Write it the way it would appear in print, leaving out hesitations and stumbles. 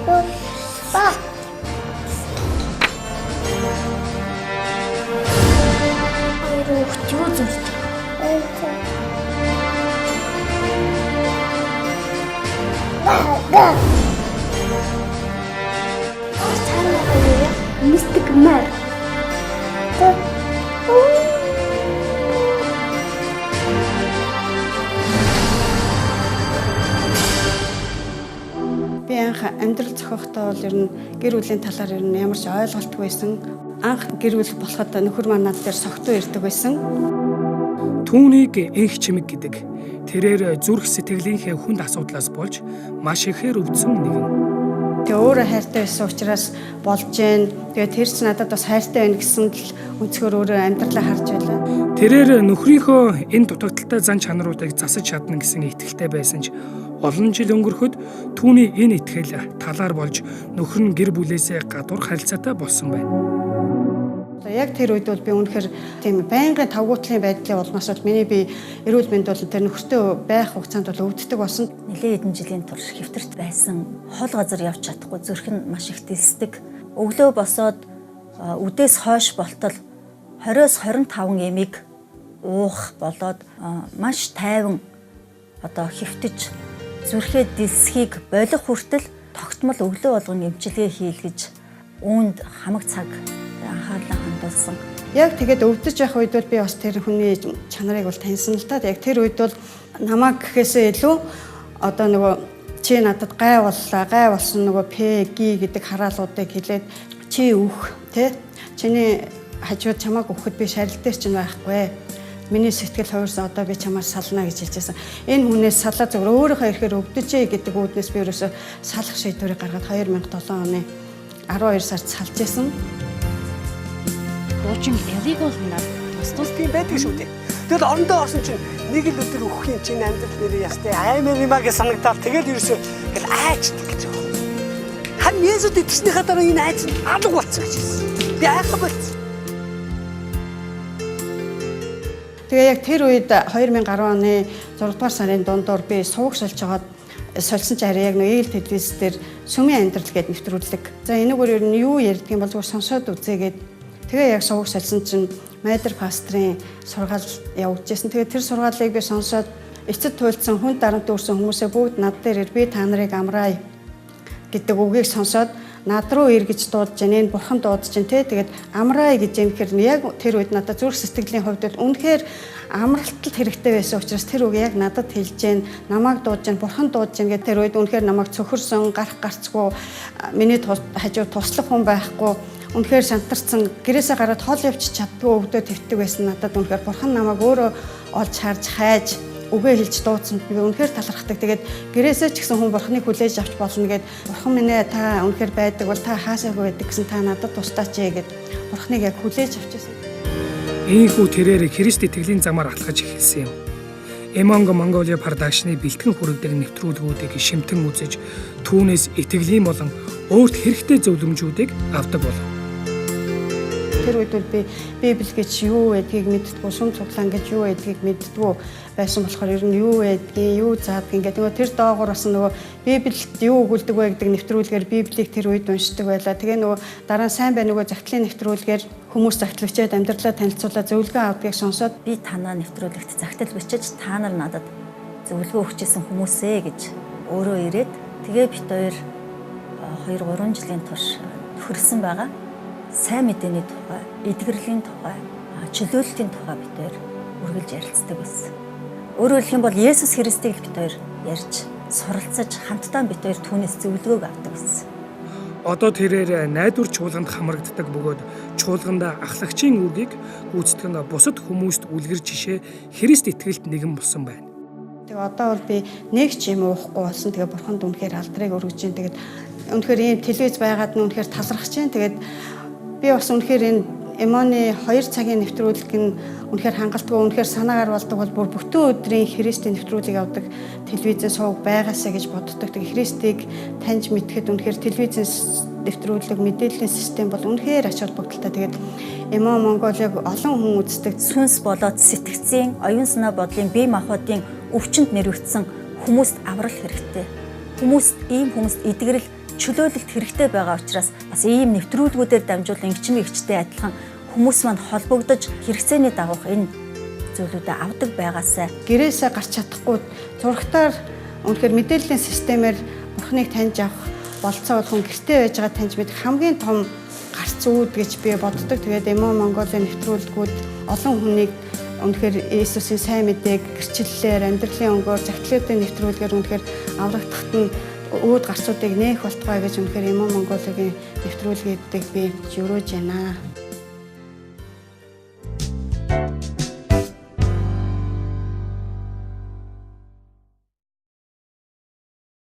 Ba. Юу зүйл? Ба. Мистик мэр. Би анх амьдрал зохиохдоо бол ер нь гэр бүлийн талаар ер нь ямар ч ойлголтгүй байсан. Анх гэр бүл болоход нөхөр маань над дээр согтуу ирдэг байсан. Түүнийг энх чимэг гэдэг. Тэрээр зүрх сэтгэлийнхээ хүнд асуудлаас болж маш ихээр өвдсөн нэгэн. Тэгээ өөрөө хайртай байсан учраас болж гэн. Тэгээ тэр ч надад бас хайртай байна гэсэн л өнцгөр өөрөө амьдралаа харж байлаа. Тэрээр нөхрийнхөө энэ дутагдaltaй зан чанаруудыг засаж чадна гэсэн итгэлтэй байсан ч олон жил өнгөрөхөд түүний энэ итгэл талаар болж нөхөр нь гэр бүлээсээ гадуур харилцаатай болсон байна. Яг тэр үед бол би үнэхээр тийм байнгын тавгуутлын байдлын улмаас бол миний би эрүүл мэнд бол тэр нөхөртөө байх хугацаанд бол өвддөг болсон. Нэлээд хэдэн жилийн турш хэвтэрт байсан. Хол газар явж чадахгүй зүрх нь маш их дэлсдэг. Өглөө босоод үдээс хойш болтол 20-с 25 эмийг уух болоод маш тайван хэвтэж зүрхээ дэлсхийг болох хүртэл тогтмол өглөө болгон эмчилгээ хийлгэж үүнд хамаг цаг анхаарлаа хандуулсан. Яг тэгээд өвдөж явах үед бол би бас тэр хүний чанарыг бол таньсан л та. Яг тэр үед бол намайг гэхээсээ илүү нөгөө чи надад гай боллоо, гай болсон нөгөө ПГ гэдэг хараалуудыг хэлээд чи өөх тий чиний хажууд чамааг өөхөд би шарил дээр чинь байхгүй. Миний сэтгэл хувирсан одоо би чамаар сална гэж хэлжсэн. Энэ хүнээс салаа зөвөр өөрийнхөө ихээр өвдөжээ гэдэг үүднээс би ерөөсө салах шийдвэрийг гаргаад 2007 оны 12 сард салж исэн. Дуучин Элиг бол надад тус байдаг шүү дээ. Тэгэл орондоо орсон чинь нэг л өдөр өөх юм чинь амьдрал нэрээ ястай аймаг юмаа гэж санагдаад тэгэл ерөөсөө тэгэл айчдаг гэж байна. Харин Есүс итгэснийхаа дараа энэ айц нь алга болчихсон гэж хэлсэн. Би айхаа болчихсон. Тэгээ яг тэр үед 2010 оны 6 дугаар сарын дундуур би суугшилж жагаад сольсон ч арай яг нэг ил телевиз дээр сүмийн амьдрал гэдэг нэвтрүүлэг. За энэгээр ер нь юу ярьдаг юм бол зүгээр сонсоод үзээгээд тэгээ яг суугшилсан чинь Майдер пастрын сургаал явуулж байсан. Тэгээ тэр сургаалыг би сонсоод эцэд туйлдсан хүн дарамт өрсөн хүмүүсээ бүгд над дээр би та нарыг амраая гэдэг үгийг сонсоод над руу ир гэж дуудаж байна. Энэ бурхан дуудаж байна те. Тэгээд амраая гэж юм хэрэг яг тэр үед надад зүрх сэтгэлийн хувьд бол үнэхээр амралтад хэрэгтэй байсан учраас тэр үг яг надад хэлж байна. Намайг дуудаж байна, бурхан дуудаж байна гэдэг тэр үед үнэхээр намайг цөхөрсөн, гарцгүй, миний хажууд туслах хүн байхгүй. Үнэхээр шантарсан, гэрээсээ гараад хол явчих чаддгүй өвдөө твтдэг байсан. Надад үнэхээр бурхан намайг өөрөө олж харж хайж үгээ хэлж дуудсан. Би үнэхээр талархдаг. Тэгээд гэрээсээ ч гэсэн хүн бурханыг хүлээж авч болно гэд бурхан минь ээ та үнэхээр байдаг бол та хаасаагүй байдаг гэсэн та надад тустаач гэд бурханыг яг хүлээж авчихсан. Ийхүү тэрээр Христ итгэлийн замаар алхаж эхэлсэн юм. Эмонго Монголиа продакшны бэлтгэн хүргэдэг нэвтрүүлгүүдийг шимтэн үзэж түүнээс итгэлийн болон өөрт хэрэгтэй зөвлөмжүүдийг авдаг болов. Тэр үед бол би Библи гэж юу байдгийг мэддэггүй, сүм цуглаан гэж юу байдгийг мэддэггүй байсан болохоор ер нь юу байдгийг, юу заадгийг ингээд нөгөө тэр доогоор бас нөгөө Библиэд юу өгүүлдэг вэ гэдэг нэвтрүүлгээр Библийг тэр үед уншдаг байлаа. Тэгээ нөгөө дараа нь сайн байна нөгөө загтлын нэвтрүүлгээр хүмүүс загтал бичээд амьдралаа танилцуулаад зөвлөгөө авдгийг сонсоод би танаа нэвтрүүлэгт загтал бичиж та нар надад зөвлөгөө өгчээсэн хүмүүсээ гэж өөрөө ирээд тэгээ бит хоёр 2-3 жилийн турш төхөрсөн байгаа. Сайн мэдээний тухай, эдгэрлийн тухай, чөлөөлтийн тухай бид хоёр үргэлж ярилцдаг байсан. Өөрөөр хэлэх юм бол Есүс Христийг бид хоёр ярьж, суралцаж, хамтдаа бид хоёр түүнээс зөвлөгөөг авдаг байсан. Одоо тэрээр найдвар чуулганд хамрагддаг бөгөөд чуулганд ахлагчийн үргийг гүйцэтгэн бусад хүмүүст үлгэр жишээ Христ итгэлд нэгэн болсон байна. Тэгээ одоо бол би нэг ч юм уухгүй болсон. Тэгээ бурханд үнэхээр алдрыг өргөж जैन. Тэгээд үнэхээр ийм телевиз байгаад нь үнэхээр талархаж जैन. Тэгээд би бас үнэхээр энэ Эмоны 2 цагийн нэвтрүүлэг нь үнэхээр хангалтгүй, үнэхээр санаагаар болдог бол бүр бүтэн өдрийн Христийн нэвтрүүлгийг авдаг телевизэн сууг байгаасаа гэж боддог. Тэгээ Христийг таньж мэдхэд үнэхээр телевизэн нэвтрүүлэг, мэдээллийн систем бол үнэхээр ач холбогдолтой. Тэгээд Эмо Монголыг олон хүн үздэг. Сүнс болоод сэтгцийн, оюун санаа бодлын бие махбодын өвчнөд нэрвэгдсэн хүмүүст аврал хэрэгтэй. Хүмүүст ийм хүмүүст эдгэрэл чөлөөлөлт хэрэгтэй байгаа учраас бас ийм нэвтрүүлгүүдээр дамжуулан эгчин эгчтэй адилхан хүмүүс манд холбогдож хэрэгцээний дагуух энэ зүйлүүдэд авдаг байгаасай. Гэрээсээ гарч чадахгүй зурагтаар үнэхээр мэдээллийн системээр бурхныг таньж авах болцоо бол хүн гэртээ байж байгаа таньж мэдэх хамгийн том гарц үүд гэж би боддог. Тэгээд Эмо Монголын нэвтрүүлгүүд олон хүнийг үнэхээр Иесусийн сайн мэдээг гэрчлэлээр, амьдралын өнгөөр, захидлуудын нэвтрүүлгээр үнэхээр аврагдахад нь үүд гарцуудыг нээх болтугай гэж үнэхээр Эмо Монголын нэвтрүүлгүүдийг би журууж байна.